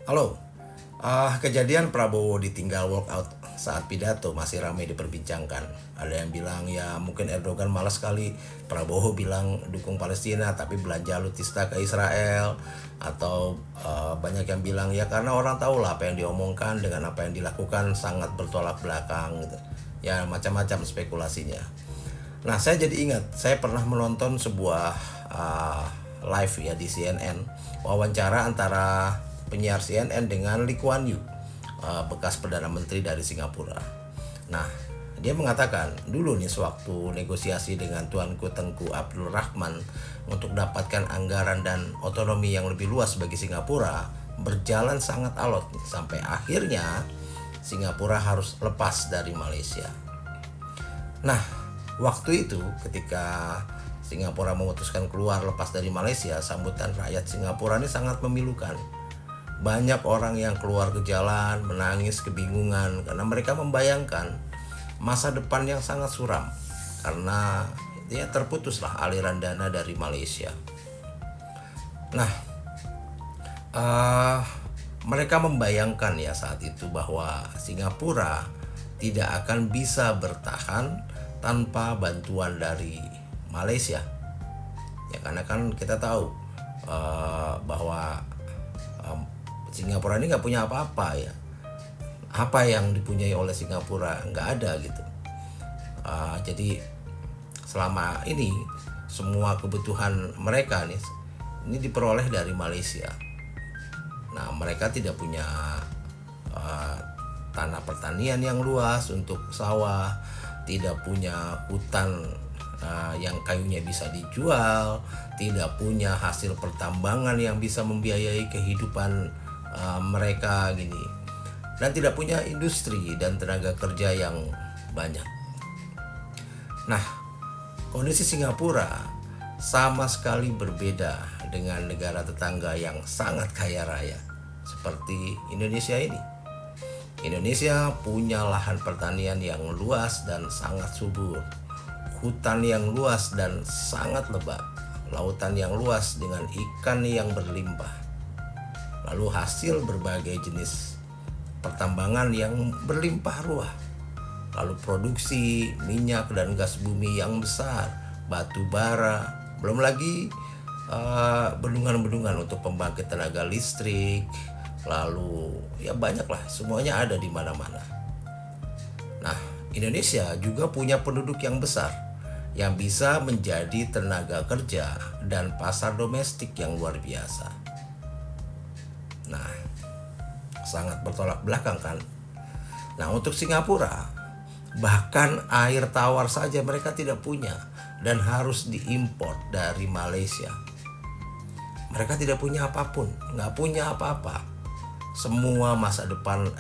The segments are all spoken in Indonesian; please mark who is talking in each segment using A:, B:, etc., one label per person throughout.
A: Halo, kejadian Prabowo ditinggal walkout saat pidato masih ramai diperbincangkan. Ada yang bilang ya mungkin Erdogan malas sekali. Prabowo bilang dukung Palestina tapi belanja alutsista ke Israel. Atau banyak yang bilang ya karena orang tahu lah apa yang diomongkan dengan apa yang dilakukan sangat bertolak belakang gitu. Ya macam-macam spekulasinya. Nah, saya jadi ingat, saya pernah menonton sebuah live ya di CNN, wawancara antara penyiar CNN dengan Lee Kuan Yew, bekas Perdana Menteri dari Singapura. Nah, dia mengatakan dulu nih sewaktu negosiasi dengan Tuanku Tengku Abdul Rahman untuk dapatkan anggaran dan otonomi yang lebih luas bagi Singapura, berjalan sangat alot nih, sampai akhirnya Singapura harus lepas dari Malaysia. Nah, waktu itu ketika Singapura memutuskan keluar lepas dari Malaysia, sambutan rakyat Singapura ini sangat memilukan. Banyak orang yang keluar ke jalan, menangis kebingungan karena mereka membayangkan masa depan yang sangat suram karena ya terputuslah aliran dana dari Malaysia. Nah, uh, mereka membayangkan ya saat itu bahwa Singapura tidak akan bisa bertahan tanpa bantuan dari Malaysia. Ya karena kan kita tahu bahwa um, Singapura ini nggak punya apa-apa ya. Apa yang dipunyai oleh Singapura nggak ada gitu. Jadi selama ini semua kebutuhan mereka nih ini diperoleh dari Malaysia. Nah, mereka tidak punya uh, tanah pertanian yang luas untuk sawah, tidak punya hutan yang kayunya bisa dijual, tidak punya hasil pertambangan yang bisa membiayai kehidupan mereka gini, dan tidak punya industri dan tenaga kerja yang banyak. Nah, kondisi Singapura sama sekali berbeda dengan negara tetangga yang sangat kaya raya seperti Indonesia ini. Indonesia punya lahan pertanian yang luas dan sangat subur, hutan yang luas dan sangat lebat, lautan yang luas dengan ikan yang berlimpah, lalu hasil berbagai jenis pertambangan yang berlimpah ruah, lalu produksi minyak dan gas bumi yang besar, batu bara, belum lagi bendungan-bendungan untuk pembangkit tenaga listrik, lalu ya banyak lah, semuanya ada di mana-mana. Nah, Indonesia juga punya penduduk yang besar yang bisa menjadi tenaga kerja dan pasar domestik yang luar biasa. Nah, sangat bertolak belakang kan. Nah, untuk Singapura bahkan air tawar saja mereka tidak punya dan harus diimpor dari Malaysia. Mereka tidak punya apapun, nggak punya apa-apa. Semua masa depan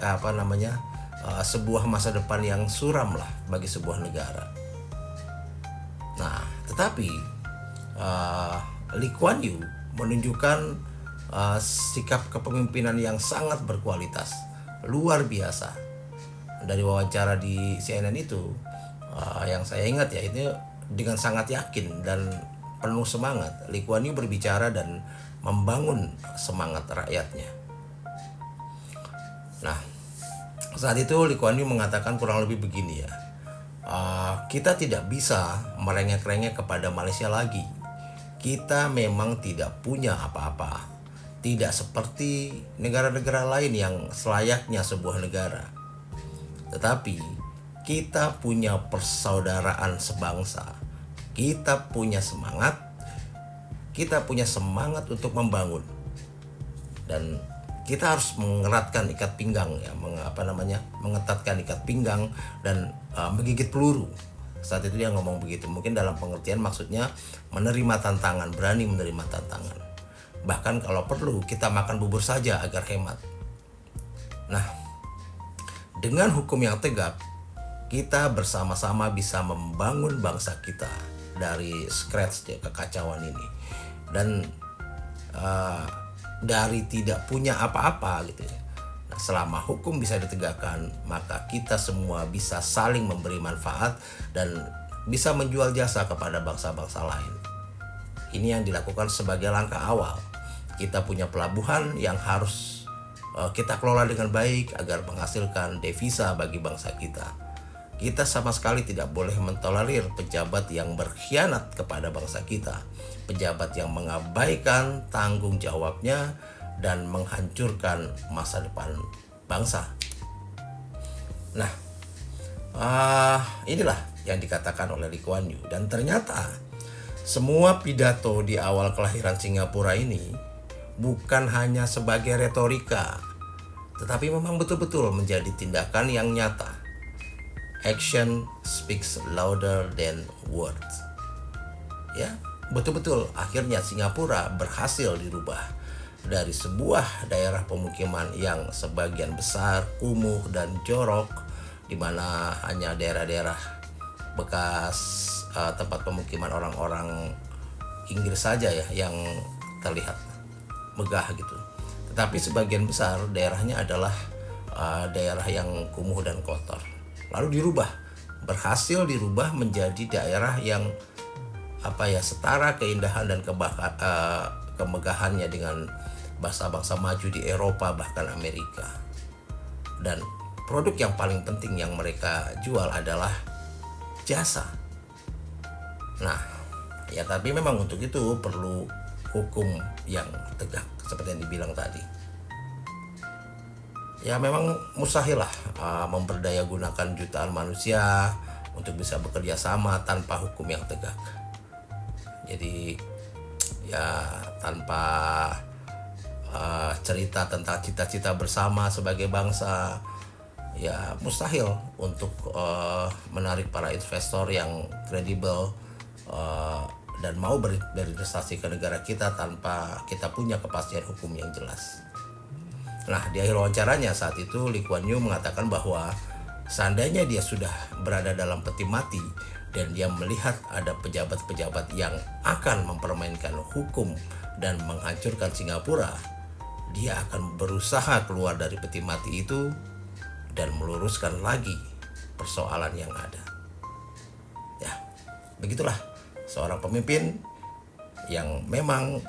A: sebuah masa depan yang suram lah bagi sebuah negara. Nah, tetapi Lee Kuan Yew menunjukkan sikap kepemimpinan yang sangat berkualitas, luar biasa. Dari wawancara di CNN itu, yang saya ingat ya itu dengan sangat yakin dan penuh semangat, Lee Kuan Yew berbicara dan membangun semangat rakyatnya. Nah, saat itu Lee Kuan Yew mengatakan kurang lebih begini ya, kita tidak bisa merengek-rengek kepada Malaysia lagi. Kita memang tidak punya apa-apa, tidak seperti negara-negara lain yang selayaknya sebuah negara. Tetapi kita punya persaudaraan sebangsa, kita punya semangat untuk membangun, dan kita harus mengeratkan ikat pinggang ya, mengetatkan ikat pinggang dan menggigit peluru. Saat itu dia ngomong begitu, mungkin dalam pengertian maksudnya menerima tantangan, berani menerima tantangan. Bahkan kalau perlu kita makan bubur saja agar hemat. Nah, dengan hukum yang tegak, kita bersama-sama bisa membangun bangsa kita dari scratch ya, kekacauan ini. Dan dari tidak punya apa-apa gitu ya. Nah, selama hukum bisa ditegakkan, maka kita semua bisa saling memberi manfaat dan bisa menjual jasa kepada bangsa-bangsa lain. Ini yang dilakukan sebagai langkah awal. Kita punya pelabuhan yang harus kita kelola dengan baik agar menghasilkan devisa bagi bangsa kita. Kita sama sekali tidak boleh mentolerir pejabat yang berkhianat kepada bangsa kita, pejabat yang mengabaikan tanggung jawabnya dan menghancurkan masa depan bangsa. Nah, inilah yang dikatakan oleh Lee Kuan Yew, dan ternyata semua pidato di awal kelahiran Singapura ini bukan hanya sebagai retorika, tetapi memang betul-betul menjadi tindakan yang nyata. Action speaks louder than words. Ya, betul-betul akhirnya Singapura berhasil dirubah dari sebuah daerah pemukiman yang sebagian besar kumuh dan jorok, di mana hanya daerah-daerah bekas tempat pemukiman orang-orang Inggris saja ya yang terlihat megah gitu. Tetapi sebagian besar daerahnya adalah daerah yang kumuh dan kotor. Lalu berhasil dirubah menjadi daerah yang setara keindahan dan kemegahannya dengan bangsa-bangsa maju di Eropa bahkan Amerika. Dan produk yang paling penting yang mereka jual adalah jasa. Nah, ya tapi memang untuk itu perlu hukum yang tegak seperti yang dibilang tadi. Ya memang mustahil lah memperdaya gunakan jutaan manusia untuk bisa bekerja sama tanpa hukum yang tegak. Jadi ya tanpa cerita tentang cita-cita bersama sebagai bangsa, ya mustahil untuk menarik para investor yang kredibel dan mau berinvestasi ke negara kita tanpa kita punya kepastian hukum yang jelas. Nah, di akhir wawancaranya saat itu Lee Kuan Yew mengatakan bahwa seandainya dia sudah berada dalam peti mati dan dia melihat ada pejabat-pejabat yang akan mempermainkan hukum dan menghancurkan Singapura, dia akan berusaha keluar dari peti mati itu dan meluruskan lagi persoalan yang ada. Ya, begitulah seorang pemimpin yang memang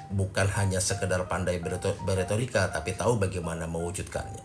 A: bukan hanya sekedar pandai beretorika, tapi tahu bagaimana mewujudkannya.